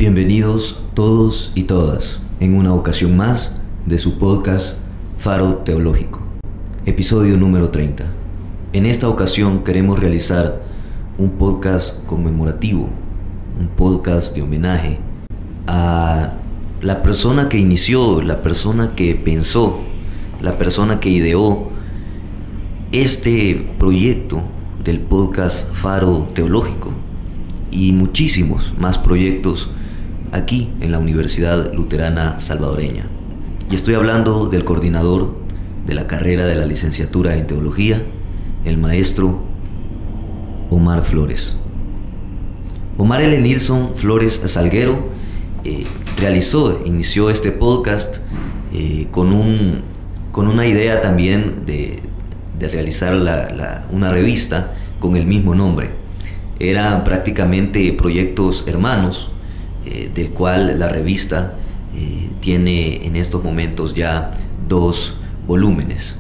Bienvenidos todos y todas en una ocasión más de su podcast Faro Teológico, episodio número 30. En esta ocasión queremos realizar un podcast conmemorativo, un podcast de homenaje a la persona que inició, la persona que pensó, la persona que ideó este proyecto del podcast Faro Teológico y muchísimos más proyectos aquí en la Universidad Luterana Salvadoreña. Y estoy hablando del coordinador de la carrera de la licenciatura en Teología, el maestro Omar Flores. Omar L. Nilsson Flores Salguero inició este podcast con una idea también de realizar una revista con el mismo nombre. Eran prácticamente proyectos hermanos, del cual la revista tiene en estos momentos ya 2 volúmenes.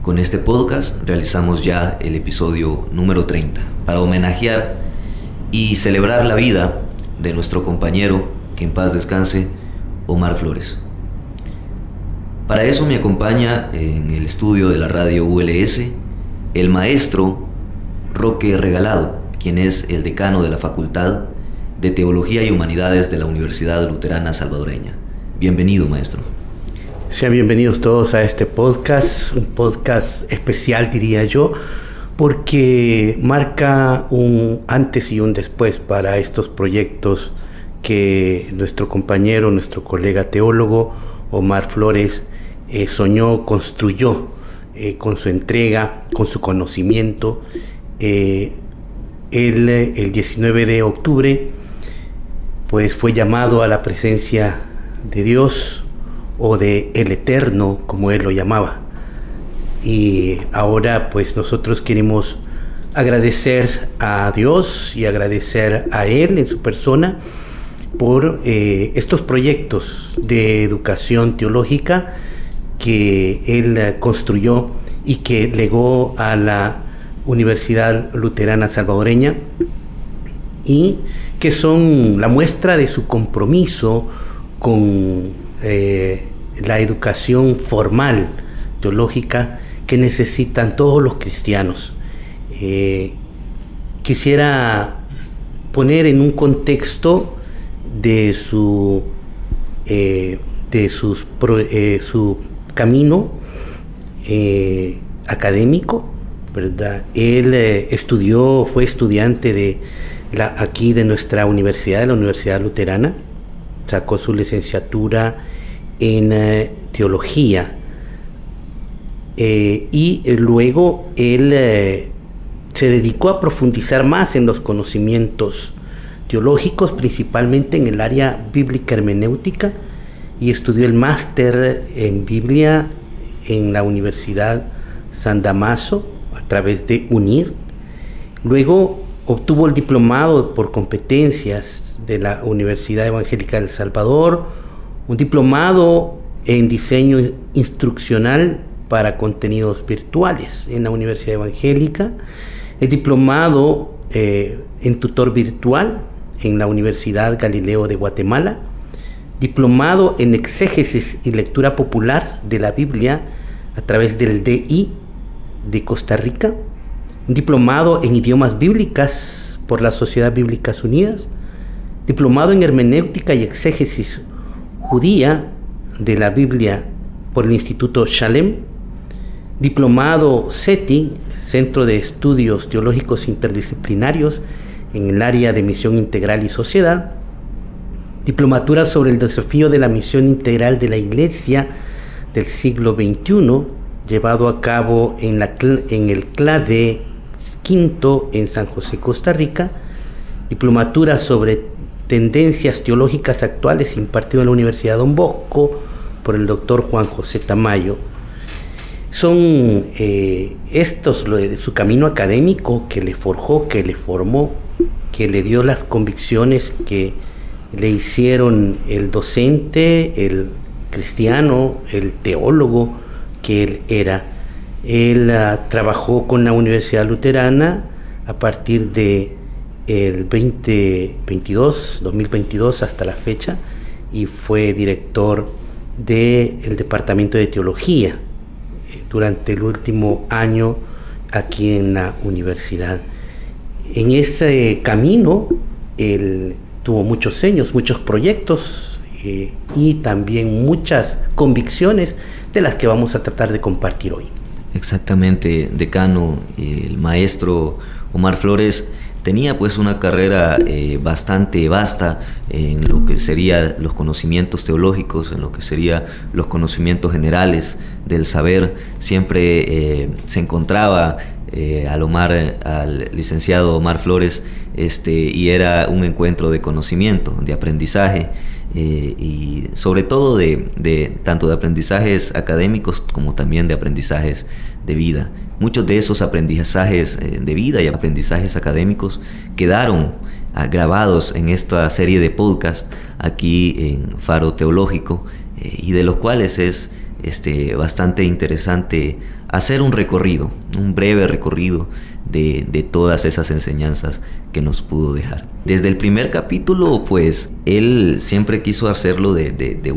Con este podcast realizamos ya el episodio número 30 para homenajear y celebrar la vida de nuestro compañero, que en paz descanse, Omar Flores. Para eso me acompaña en el estudio de la radio ULS el maestro Roque Regalado, quien es el decano de la Facultad de Teología y Humanidades de la Universidad Luterana Salvadoreña. Bienvenido, maestro. Sean bienvenidos todos a este podcast, un podcast especial, diría yo, porque marca un antes y un después para estos proyectos que nuestro compañero, nuestro colega teólogo Omar Flores soñó, construyó con su entrega, con su conocimiento. El 19 de octubre pues fue llamado a la presencia de Dios o de el Eterno, como él lo llamaba. Y ahora pues nosotros queremos agradecer a Dios y agradecer a él en su persona por estos proyectos de educación teológica que él construyó y que legó a la Universidad Luterana Salvadoreña, y que son la muestra de su compromiso con la educación formal teológica que necesitan todos los cristianos. Quisiera poner en un contexto de su camino académico, ¿verdad? Él fue estudiante aquí de nuestra universidad, de la Universidad Luterana. Sacó su licenciatura en teología, y luego él se dedicó a profundizar más en los conocimientos teológicos, principalmente en el área bíblica hermenéutica, y estudió el máster en Biblia en la Universidad San Damaso a través de UNIR. Luego obtuvo el diplomado por competencias de la Universidad Evangélica de El Salvador, un diplomado en diseño instruccional para contenidos virtuales en la Universidad Evangélica, el diplomado en tutor virtual en la Universidad Galileo de Guatemala, diplomado en exégesis y lectura popular de la Biblia a través del DI de Costa Rica, un diplomado en idiomas bíblicas por la Sociedad Bíblicas Unidas, diplomado en hermenéutica y exégesis judía de la Biblia por el Instituto Shalem, diplomado CETI, Centro de Estudios Teológicos Interdisciplinarios en el área de Misión Integral y Sociedad, diplomatura sobre el desafío de la misión integral de la Iglesia del siglo XXI, llevado a cabo en el CLADE V en San José, Costa Rica, diplomatura sobre tendencias teológicas actuales impartido en la Universidad Don Bosco por el doctor Juan José Tamayo. Son estos lo de su camino académico que le forjó, que le formó, que le dio las convicciones que le hicieron el docente, el cristiano, el teólogo que él era. Él trabajó con la Universidad Luterana a partir de el 2022 hasta la fecha, y fue director del Departamento de Teología durante el último año aquí en la universidad. En ese camino él tuvo muchos sueños, muchos proyectos y también muchas convicciones de las que vamos a tratar de compartir hoy. Exactamente, decano. El maestro Omar Flores tenía pues una carrera bastante vasta en lo que serían los conocimientos teológicos, en lo que serían los conocimientos generales del saber. Siempre se encontraba al licenciado Omar Flores y era un encuentro de conocimiento, de aprendizaje, y sobre todo de tanto de aprendizajes académicos como también de aprendizajes de vida. Muchos de esos aprendizajes de vida y aprendizajes académicos quedaron grabados en esta serie de podcast aquí en Faro Teológico, y de los cuales es bastante interesante hacer un recorrido, un breve recorrido de todas esas enseñanzas que nos pudo dejar. Desde el primer capítulo, pues, él siempre quiso hacerlo de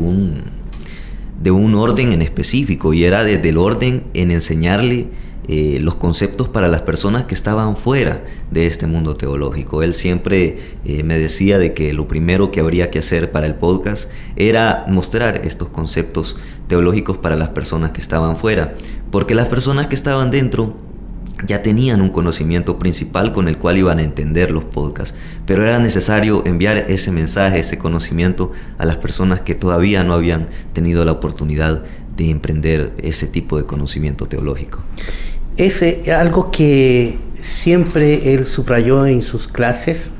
un orden en específico, y era desde el orden en enseñarle los conceptos para las personas que estaban fuera de este mundo teológico. Él siempre me decía de que lo primero que habría que hacer para el podcast era mostrar estos conceptos teológicos para las personas que estaban fuera, porque las personas que estaban dentro ya tenían un conocimiento principal con el cual iban a entender los podcasts, pero era necesario enviar ese mensaje, ese conocimiento a las personas que todavía no habían tenido la oportunidad de emprender ese tipo de conocimiento teológico. Algo que siempre él subrayó en sus clases,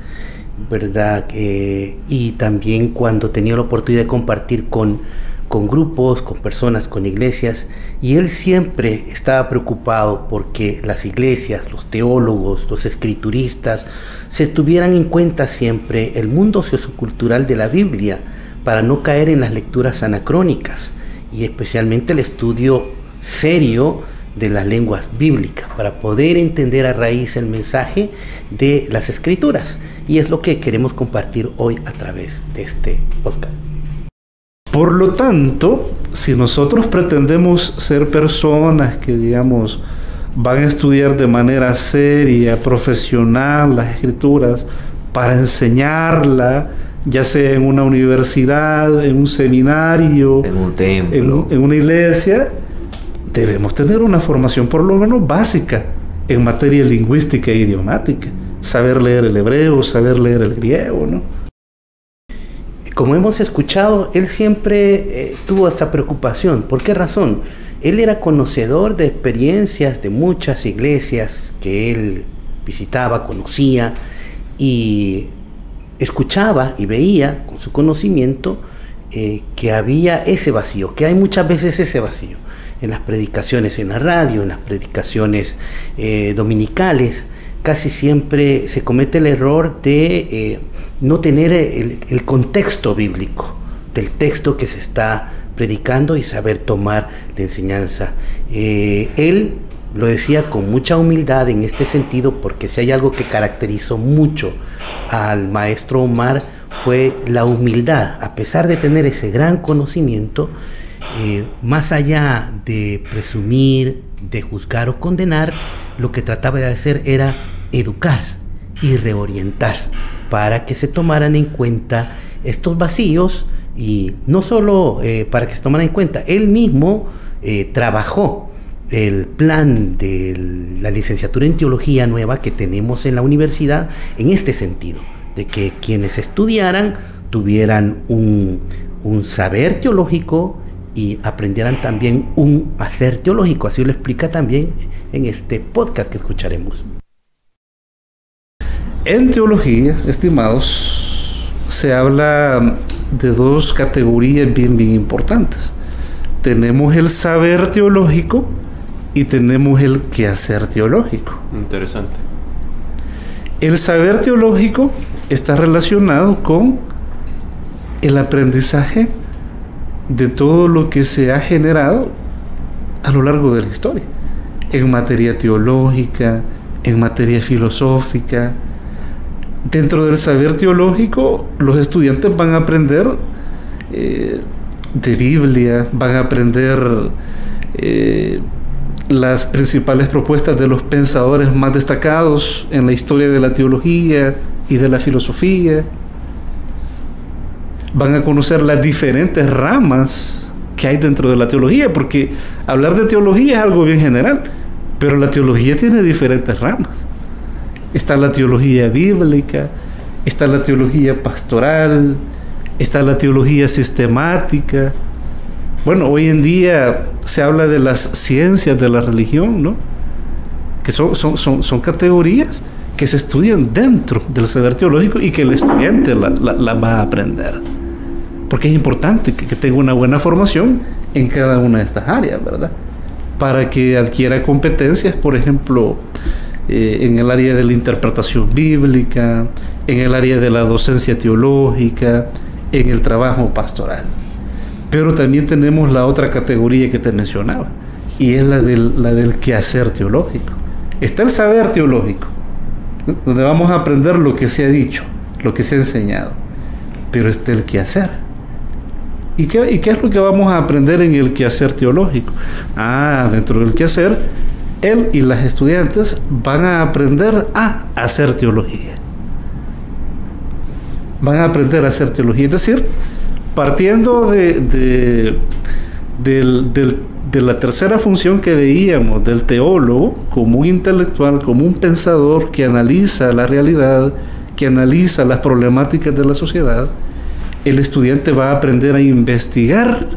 ¿verdad? Y también cuando tenía la oportunidad de compartir con grupos, con personas, con iglesias, y él siempre estaba preocupado porque las iglesias, los teólogos, los escrituristas se tuvieran en cuenta siempre el mundo sociocultural de la Biblia, para no caer en las lecturas anacrónicas, y especialmente el estudio serio de las lenguas bíblicas, para poder entender a raíz el mensaje de las escrituras. Y es lo que queremos compartir hoy a través de este podcast. Por lo tanto, si nosotros pretendemos ser personas que, digamos, van a estudiar de manera seria, profesional las escrituras, para enseñarla, ya sea en una universidad, en un seminario, en un templo, en una iglesia, debemos tener una formación por lo menos básica en materia lingüística e idiomática. Saber leer el hebreo, saber leer el griego, ¿no? Como hemos escuchado, él siempre tuvo esa preocupación. ¿Por qué razón? Él era conocedor de experiencias de muchas iglesias que él visitaba, conocía, y escuchaba y veía con su conocimiento que había ese vacío, que hay muchas veces ese vacío en las predicaciones en la radio, en las predicaciones dominicales. Casi siempre se comete el error de no tener el contexto bíblico del texto que se está predicando y saber tomar la enseñanza. Él lo decía con mucha humildad en este sentido, porque si hay algo que caracterizó mucho al maestro Omar fue la humildad. A pesar de tener ese gran conocimiento, más allá de presumir, de juzgar o condenar, lo que trataba de hacer era educar y reorientar para que se tomaran en cuenta estos vacíos, y no solo para que se tomaran en cuenta, él mismo trabajó el plan de la licenciatura en teología nueva que tenemos en la universidad en este sentido, de que quienes estudiaran tuvieran un saber teológico y aprendieran también un hacer teológico. Así lo explica también en este podcast que escucharemos. En teología, estimados, se habla de dos categorías bien importantes. Tenemos el saber teológico y tenemos el quehacer teológico. Interesante. El saber teológico está relacionado con el aprendizaje de todo lo que se ha generado a lo largo de la historia, en materia teológica, en materia filosófica, dentro del saber teológico, los estudiantes van a aprender de Biblia, van a aprender las principales propuestas de los pensadores más destacados en la historia de la teología y de la filosofía. Van a conocer las diferentes ramas que hay dentro de la teología, porque hablar de teología es algo bien general, pero la teología tiene diferentes ramas. Está la teología bíblica, está la teología pastoral, está la teología sistemática. Bueno, hoy en día se habla de las ciencias de la religión, ¿no? Que son categorías que se estudian dentro del saber teológico y que el estudiante la va a aprender. Porque es importante que tenga una buena formación en cada una de estas áreas, ¿verdad? Para que adquiera competencias, por ejemplo, en el área de la interpretación bíblica, en el área de la docencia teológica, en el trabajo pastoral. Pero también tenemos la otra categoría que te mencionaba, y es la del quehacer teológico. Está el saber teológico, donde vamos a aprender lo que se ha dicho, lo que se ha enseñado, pero está el quehacer. ¿Y qué es lo que vamos a aprender en el quehacer teológico? Dentro del quehacer, él y las estudiantes van a aprender a hacer teología. Van a aprender a hacer teología, es decir, partiendo de la tercera función que veíamos del teólogo como un intelectual, como un pensador que analiza la realidad, que analiza las problemáticas de la sociedad, el estudiante va a aprender a investigar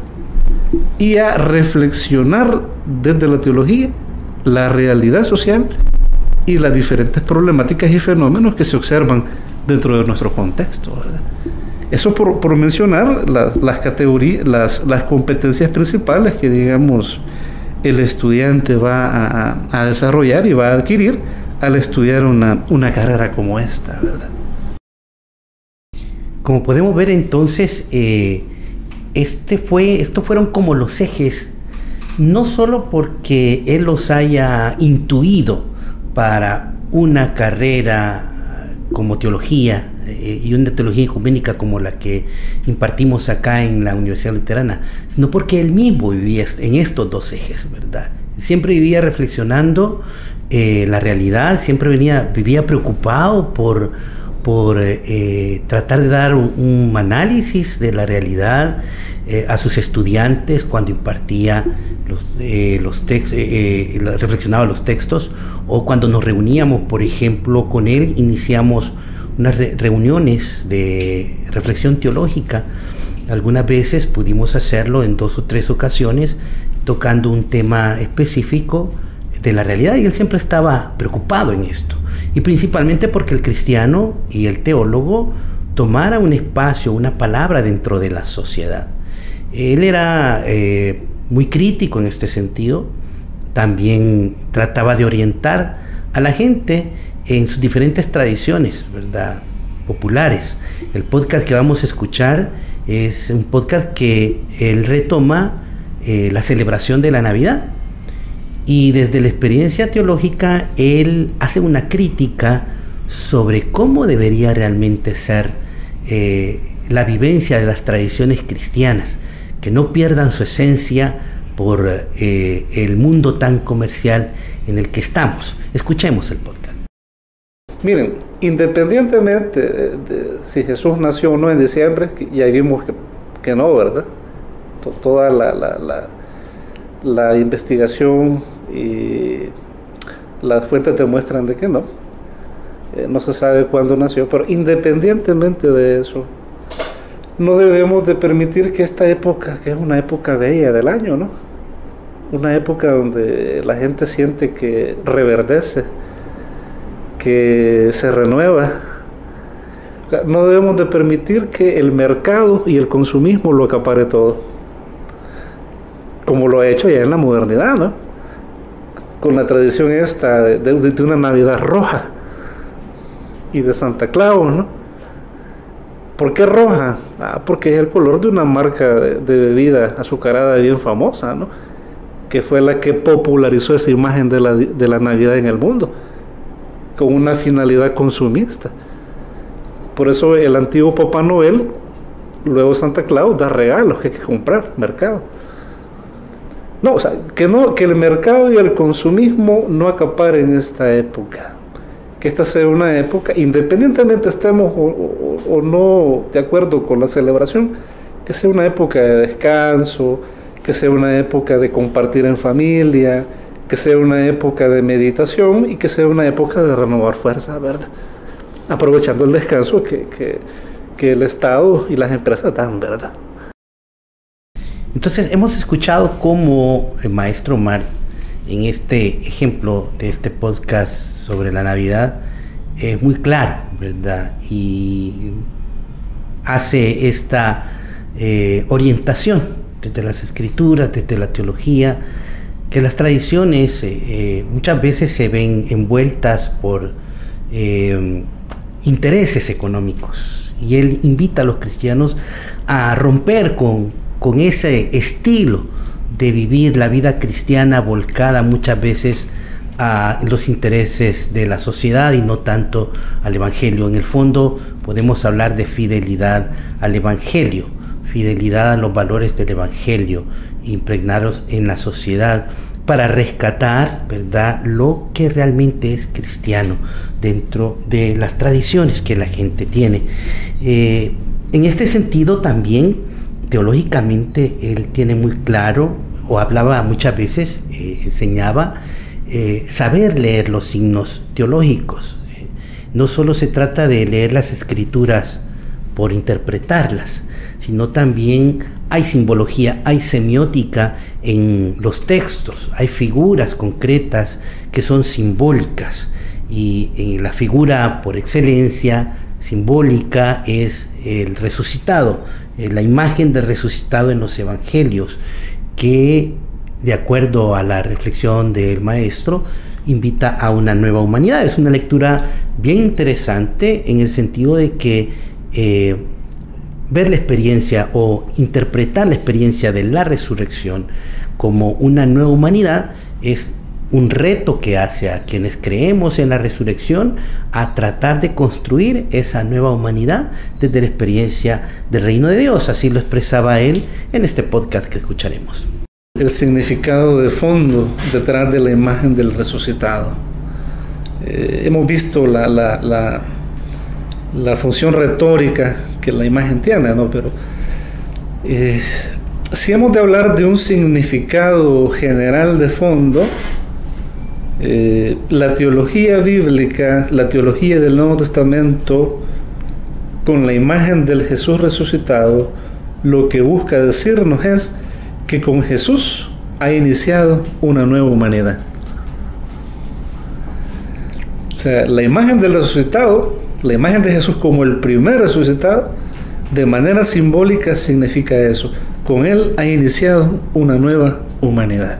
y a reflexionar desde la teología la realidad social y las diferentes problemáticas y fenómenos que se observan dentro de nuestro contexto, ¿verdad? Eso por mencionar las categorías, las competencias principales que, digamos, el estudiante va a desarrollar y va a adquirir al estudiar una carrera como esta, ¿verdad? Como podemos ver entonces, estos fueron como los ejes, no solo porque él los haya intuido para una carrera como teología y una teología ecuménica como la que impartimos acá en la Universidad Luterana, sino porque él mismo vivía en estos dos ejes, ¿verdad? Siempre vivía reflexionando la realidad, siempre vivía preocupado por tratar de dar un análisis de la realidad a sus estudiantes cuando impartía los textos, reflexionaba los textos, o cuando nos reuníamos, por ejemplo, con él, iniciamos unas reuniones de reflexión teológica. Algunas veces pudimos hacerlo en 2 o 3 ocasiones, tocando un tema específico de la realidad, y él siempre estaba preocupado en esto. Y principalmente porque el cristiano y el teólogo tomara un espacio, una palabra dentro de la sociedad. Él era muy crítico en este sentido. También trataba de orientar a la gente en sus diferentes tradiciones, ¿verdad?, populares. El podcast que vamos a escuchar es un podcast que él retoma la celebración de la Navidad. Y desde la experiencia teológica, él hace una crítica sobre cómo debería realmente ser la vivencia de las tradiciones cristianas, que no pierdan su esencia por el mundo tan comercial en el que estamos. Escuchemos el podcast. Miren, independientemente de si Jesús nació o no en diciembre, ya vimos que no, ¿verdad? Toda la investigación y las fuentes demuestran de que no. No se sabe cuándo nació, pero independientemente de eso, no debemos de permitir que esta época, que es una época bella del año, ¿no?, una época donde la gente siente que reverdece, que se renueva, no debemos de permitir que el mercado y el consumismo lo acapare todo, como lo ha hecho ya en la modernidad, ¿no?, con la tradición esta de una Navidad roja y de Santa Claus, ¿no? ¿Por qué roja? Porque es el color de una marca de bebida azucarada bien famosa, ¿no?, que fue la que popularizó esa imagen de la Navidad en el mundo, con una finalidad consumista. Por eso el antiguo Papá Noel, luego Santa Claus, da regalos que hay que comprar, mercado. No, o sea, que el mercado y el consumismo no acaparen esta época. Que esta sea una época, independientemente estemos o no de acuerdo con la celebración, que sea una época de descanso, que sea una época de compartir en familia, que sea una época de meditación y que sea una época de renovar fuerza, ¿verdad? Aprovechando el descanso que el Estado y las empresas dan, ¿verdad? Entonces hemos escuchado cómo el maestro Omar, en este ejemplo de este podcast sobre la Navidad, es muy claro, ¿verdad? Y hace esta orientación desde las escrituras, desde la teología, que las tradiciones muchas veces se ven envueltas por intereses económicos. Y él invita a los cristianos a romper con ese estilo de vivir la vida cristiana volcada muchas veces a los intereses de la sociedad y no tanto al Evangelio. En el fondo podemos hablar de fidelidad al Evangelio, fidelidad a los valores del Evangelio, impregnarlos en la sociedad para rescatar, ¿verdad?, lo que realmente es cristiano dentro de las tradiciones que la gente tiene. En este sentido también, teológicamente, él tiene muy claro, o hablaba muchas veces, enseñaba, saber leer los signos teológicos. No solo se trata de leer las escrituras por interpretarlas, sino también hay simbología, hay semiótica en los textos, hay figuras concretas que son simbólicas, y la figura por excelencia simbólica es el resucitado, la imagen del resucitado en los evangelios, que de acuerdo a la reflexión del maestro invita a una nueva humanidad. Es una lectura bien interesante en el sentido de que ver la experiencia o interpretar la experiencia de la resurrección como una nueva humanidad es un reto que hace a quienes creemos en la resurrección a tratar de construir esa nueva humanidad desde la experiencia del reino de Dios. Así lo expresaba él en este podcast que escucharemos. El significado de fondo detrás de la imagen del resucitado. Hemos visto la función retórica que la imagen tiene, ¿no? Pero si hemos de hablar de un significado general de fondo, la teología bíblica, la teología del Nuevo Testamento, con la imagen del Jesús resucitado, lo que busca decirnos es que con Jesús ha iniciado una nueva humanidad. O sea, la imagen del resucitado, la imagen de Jesús como el primer resucitado, de manera simbólica significa eso. Con él ha iniciado una nueva humanidad.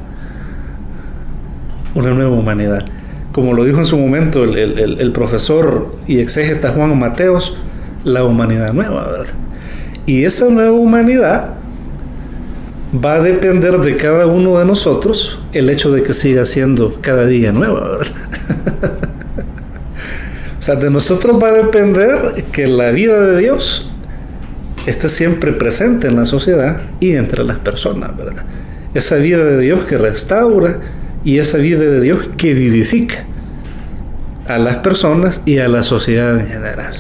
Una nueva humanidad. Como lo dijo en su momento el profesor y exégeta Juan Mateos, la humanidad nueva, ¿verdad? Y esa nueva humanidad va a depender de cada uno de nosotros el hecho de que siga siendo cada día nueva, ¿verdad? O sea, de nosotros va a depender que la vida de Dios esté siempre presente en la sociedad y entre las personas, ¿verdad? Esa vida de Dios que restaura y esa vida de Dios que vivifica a las personas y a la sociedad en general.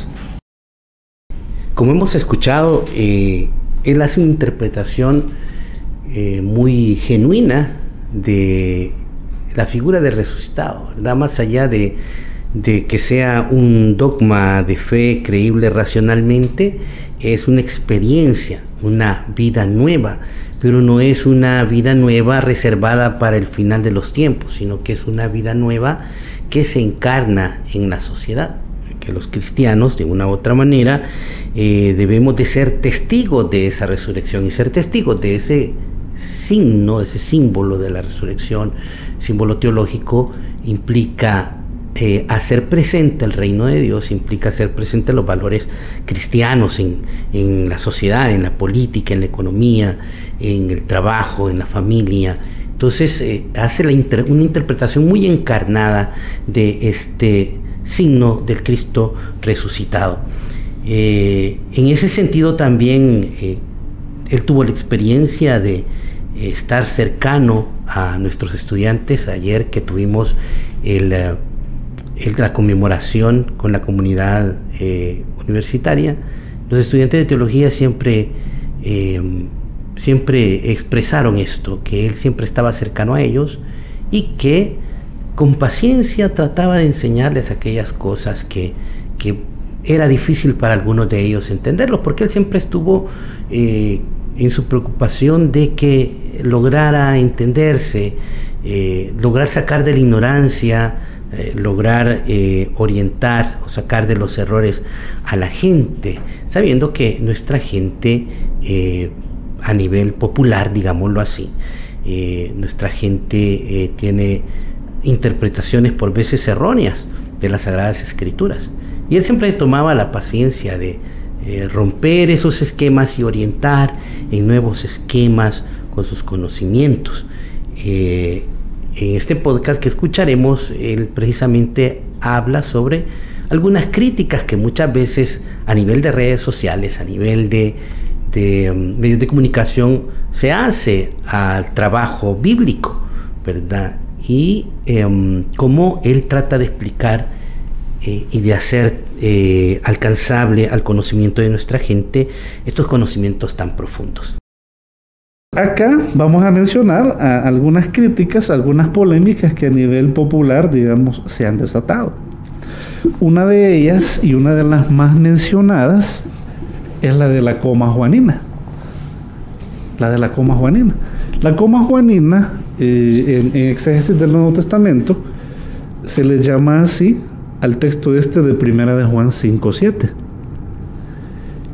Como hemos escuchado, él hace una interpretación muy genuina de la figura del resucitado, ¿verdad? Más allá de que sea un dogma de fe creíble racionalmente, es una experiencia, una vida nueva, pero no es una vida nueva reservada para el final de los tiempos, sino que es una vida nueva que se encarna en la sociedad, que los cristianos de una u otra manera debemos de ser testigos de esa resurrección y ser testigos de ese signo, ese símbolo de la resurrección, símbolo teológico, implica hacer presente el reino de Dios, implica hacer presente los valores cristianos en la sociedad, en la política, en la economía, en el trabajo, en la familia. Entonces hace una interpretación muy encarnada de este signo del Cristo resucitado. En ese sentido también él tuvo la experiencia de estar cercano a nuestros estudiantes. Ayer que tuvimos la conmemoración con la comunidad universitaria, los estudiantes de teología siempre expresaron esto, que él siempre estaba cercano a ellos y que con paciencia trataba de enseñarles aquellas cosas que era difícil para algunos de ellos entenderlos, porque él siempre estuvo en su preocupación de que lograra entenderse, lograr sacar de la ignorancia, lograr orientar o sacar de los errores a la gente, sabiendo que nuestra gente a nivel popular, digámoslo así, nuestra gente tiene interpretaciones por veces erróneas de las Sagradas Escrituras, y él siempre tomaba la paciencia de romper esos esquemas y orientar en nuevos esquemas con sus conocimientos. En este podcast que escucharemos, él precisamente habla sobre algunas críticas que muchas veces a nivel de redes sociales, a nivel de medios de comunicación, se hace al trabajo bíblico, ¿verdad? Y cómo él trata de explicar y de hacer alcanzable al conocimiento de nuestra gente estos conocimientos tan profundos. Acá vamos a mencionar algunas críticas, algunas polémicas que a nivel popular, digamos, se han desatado. Una de ellas, y una de las más mencionadas, es la de la coma juanina. La de la coma juanina. La coma juanina, en exégesis del Nuevo Testamento, se le llama así al texto este de Primera de Juan 5:7,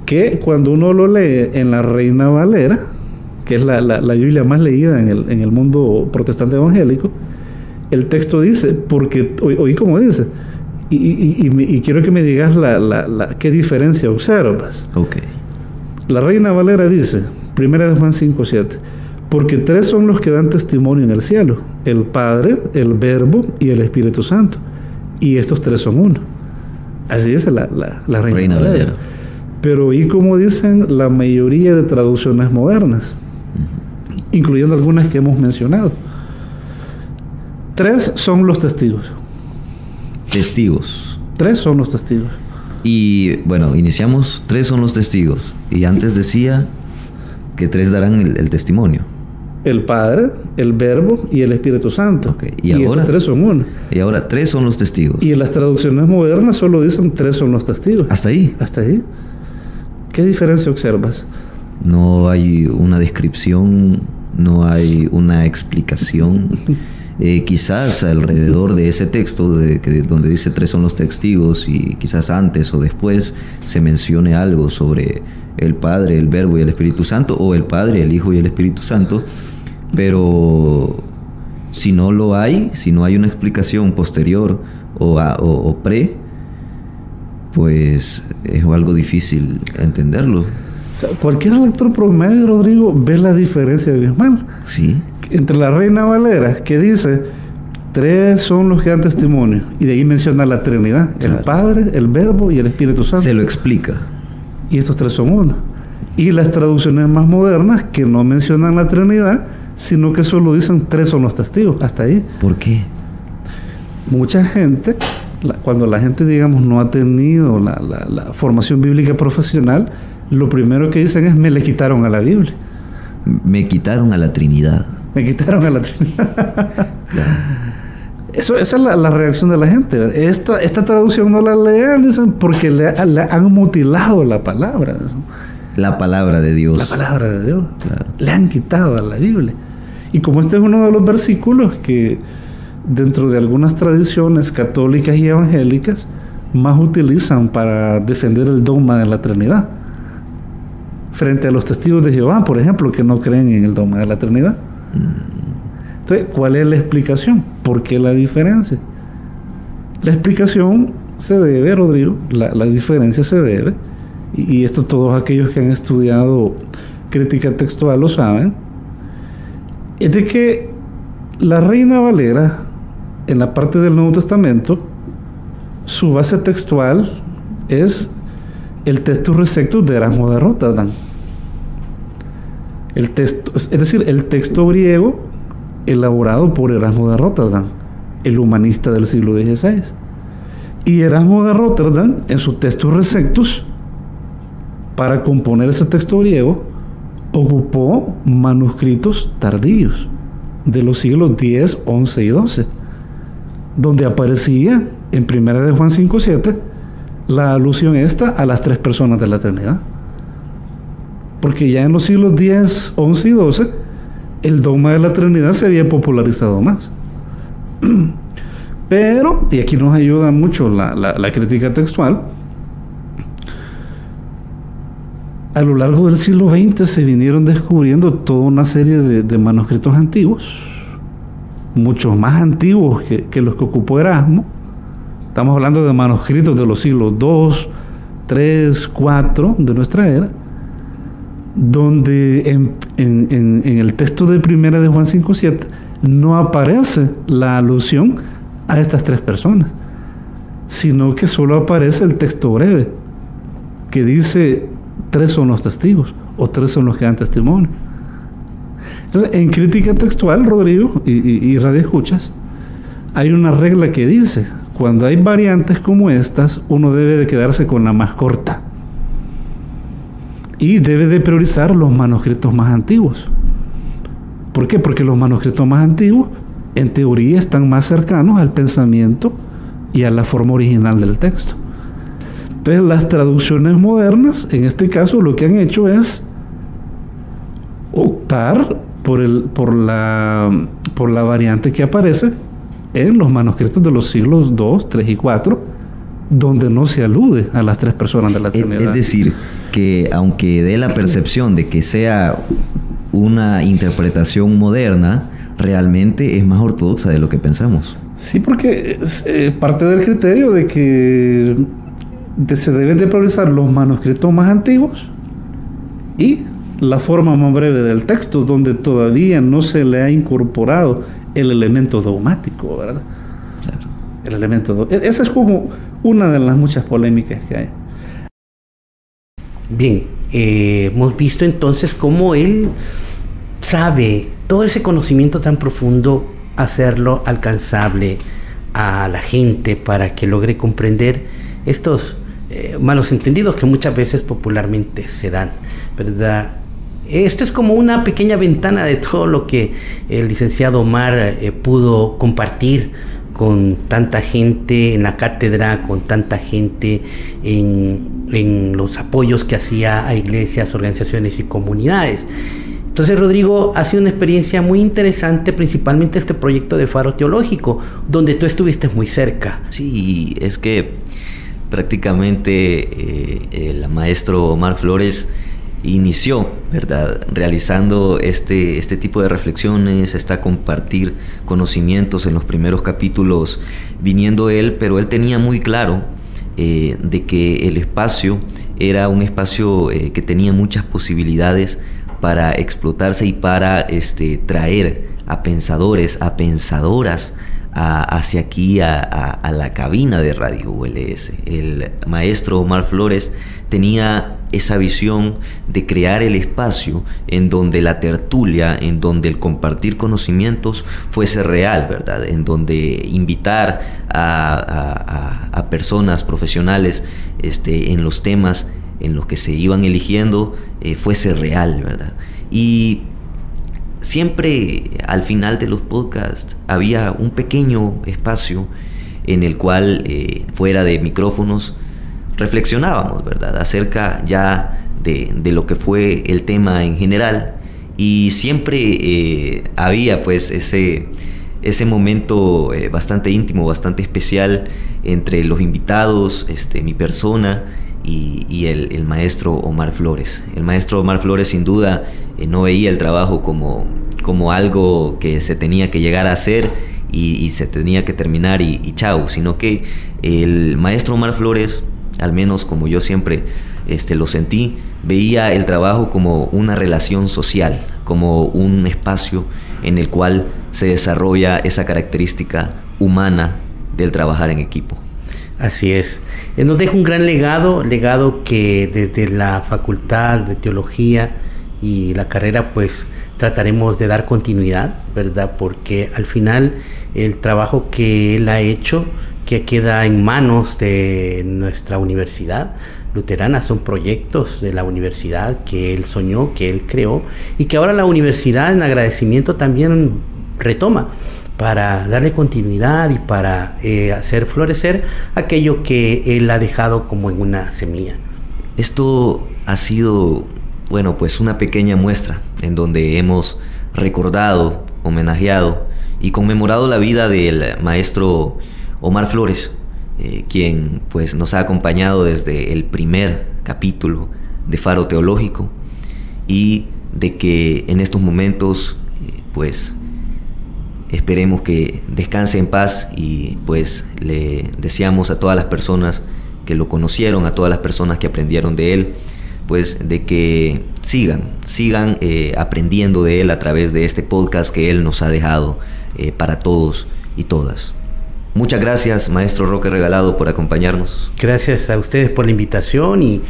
que cuando uno lo lee en la Reina Valera, que es la Biblia más leída en el mundo protestante evangélico, el texto dice, porque, oí como dice, y quiero que me digas qué diferencia observas. Okay. La Reina Valera dice, Primera de Juan 5:7, porque tres son los que dan testimonio en el cielo, el Padre, el Verbo y el Espíritu Santo, y estos tres son uno. Así dice la Reina Valera. Pero oí como dicen la mayoría de traducciones modernas, incluyendo algunas que hemos mencionado. Tres son los testigos. Testigos. Tres son los testigos. Y bueno, iniciamos, tres son los testigos. Y antes decía que tres darán el testimonio. El Padre, el Verbo y el Espíritu Santo. Okay. Y ahora, estos tres son uno. Y ahora tres son los testigos. Y en las traducciones modernas solo dicen tres son los testigos. ¿Hasta ahí? Hasta ahí. ¿Qué diferencia observas? No hay una descripción, no hay una explicación. Quizás alrededor de ese texto donde dice tres son los testigos, y quizás antes o después se mencione algo sobre el Padre, el Verbo y el Espíritu Santo, o el Padre, el Hijo y el Espíritu Santo. Pero si no lo hay, si no hay una explicación posterior o pre, pues es algo difícil entenderlo. O sea, cualquier lector promedio, Rodrigo, ve la diferencia abismal. Sí. Entre la Reina Valera, que dice, tres son los que dan testimonio, y de ahí menciona la Trinidad, claro, el Padre, el Verbo y el Espíritu Santo. Se lo explica. Y estos tres son uno. Y las traducciones más modernas, que no mencionan la Trinidad, sino que solo dicen tres son los testigos. Hasta ahí. ¿Por qué? Mucha gente, cuando la gente, digamos, no ha tenido la formación bíblica profesional, lo primero que dicen es, me le quitaron a la Biblia. Me quitaron a la Trinidad. Me quitaron a la Trinidad. Esa es la reacción de la gente. Esta traducción no la lean, dicen, porque le han mutilado la palabra. La palabra de Dios. La palabra de Dios. Claro. Le han quitado a la Biblia. Y como este es uno de los versículos que dentro de algunas tradiciones católicas y evangélicas más utilizan para defender el dogma de la Trinidad, frente a los testigos de Jehová, por ejemplo, que no creen en el dogma de la Trinidad. Entonces, ¿cuál es la explicación? ¿Por qué la diferencia? La explicación se debe, Rodrigo, la diferencia se debe, y esto todos aquellos que han estudiado crítica textual lo saben, es de que la Reina Valera, en la parte del Nuevo Testamento, su base textual es el Textus Receptus de Erasmo de Rotterdam. El texto, es decir, el texto griego elaborado por Erasmo de Rotterdam, el humanista del siglo XVI. Y Erasmo de Rotterdam, en su Textus Receptus, para componer ese texto griego, ocupó manuscritos tardíos de los siglos X, XI y XII, donde aparecía en 1 de Juan 5:7 la alusión esta a las tres personas de la Trinidad. Porque ya en los siglos X, XI y XII el dogma de la Trinidad se había popularizado más. Pero, y aquí nos ayuda mucho la crítica textual, a lo largo del siglo XX se vinieron descubriendo toda una serie de manuscritos antiguos, muchos más antiguos que los que ocupó Erasmo. Estamos hablando de manuscritos de los siglos II, III, IV de nuestra era, donde en el texto de 1 de Juan 5:7 no aparece la alusión a estas tres personas, sino que solo aparece el texto breve, que dice: 3 son los testigos, o 3 son los que dan testimonio. Entonces, en crítica textual, Rodrigo y Radio Escuchas, hay una regla que dice: cuando hay variantes como estas, uno debe de quedarse con la más corta y debe de priorizar los manuscritos más antiguos. ¿Por qué? Porque los manuscritos más antiguos, en teoría, están más cercanos al pensamiento y a la forma original del texto. Entonces, las traducciones modernas, en este caso, lo que han hecho es optar por la variante que aparece en los manuscritos de los siglos II, III y IV, donde no se alude a las tres personas de la Trinidad. Es decir, que aunque dé la percepción de que sea una interpretación moderna, realmente es más ortodoxa de lo que pensamos. Sí, porque es parte del criterio de que se deben de priorizar los manuscritos más antiguos y la forma más breve del texto, donde todavía no se le ha incorporado el elemento dogmático, ¿verdad? Claro. El elemento esa es como una de las muchas polémicas que hay. Bien, hemos visto entonces cómo él sabe todo ese conocimiento tan profundo, hacerlo alcanzable a la gente para que logre comprender estos malos entendidos que muchas veces popularmente se dan, ¿verdad? Esto es como una pequeña ventana de todo lo que el licenciado Omar pudo compartir con tanta gente en la cátedra, con tanta gente en los apoyos que hacía a iglesias, organizaciones y comunidades. Entonces, Rodrigo, ha sido una experiencia muy interesante, principalmente este proyecto de Faro Teológico, donde tú estuviste muy cerca. Sí, es que prácticamente el maestro Omar Flores inició, ¿verdad?, realizando este tipo de reflexiones, compartir conocimientos en los primeros capítulos, viniendo él, pero él tenía muy claro de que el espacio era un espacio que tenía muchas posibilidades para explotarse y para traer a pensadores, a pensadoras hacia aquí, a la cabina de Radio ULS. El maestro Omar Flores tenía esa visión de crear el espacio en donde la tertulia, en donde el compartir conocimientos fuese real, ¿verdad? En donde invitar a personas profesionales en los temas en los que se iban eligiendo fuese real, ¿verdad? Y siempre al final de los podcasts había un pequeño espacio en el cual, fuera de micrófonos, reflexionábamos, ¿verdad?, acerca ya de lo que fue el tema en general, y siempre había pues ese momento bastante íntimo, bastante especial entre los invitados, mi persona y el maestro Omar Flores. El maestro Omar Flores sin duda no veía el trabajo como algo que se tenía que llegar a hacer y se tenía que terminar y chao, sino que el maestro Omar Flores, al menos como yo siempre lo sentí, veía el trabajo como una relación social, como un espacio en el cual se desarrolla esa característica humana del trabajar en equipo. Así es. Nos deja un gran legado que desde la Facultad de Teología y la carrera pues trataremos de dar continuidad, ¿verdad? Porque al final el trabajo que él ha hecho, que queda en manos de nuestra universidad luterana, son proyectos de la universidad que él soñó, que él creó, y que ahora la universidad en agradecimiento también retoma para darle continuidad y para hacer florecer aquello que él ha dejado como en una semilla. Esto ha sido, bueno, pues una pequeña muestra en donde hemos recordado, homenajeado y conmemorado la vida del maestro Omar Flores, quien pues nos ha acompañado desde el primer capítulo de Faro Teológico, y de que en estos momentos pues esperemos que descanse en paz, y pues le deseamos a todas las personas que lo conocieron, a todas las personas que aprendieron de él, pues de que sigan aprendiendo de él a través de este podcast que él nos ha dejado para todos y todas. Muchas gracias, maestro Roque Regalado, por acompañarnos. Gracias a ustedes por la invitación y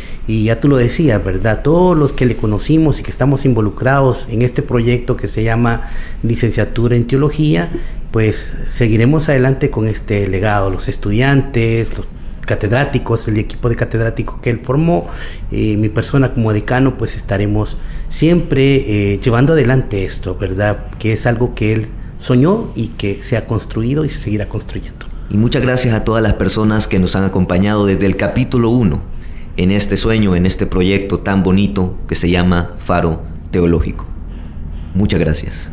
ya tú lo decías, ¿verdad? Todos los que le conocimos y que estamos involucrados en este proyecto que se llama Licenciatura en Teología, pues seguiremos adelante con este legado. Los estudiantes, los catedráticos, el equipo de catedráticos que él formó, mi persona como decano, pues estaremos siempre llevando adelante esto, ¿verdad? Que es algo que él soñó y que se ha construido y se seguirá construyendo. Y muchas gracias a todas las personas que nos han acompañado desde el capítulo 1 en este sueño, en este proyecto tan bonito que se llama Faro Teológico. Muchas gracias.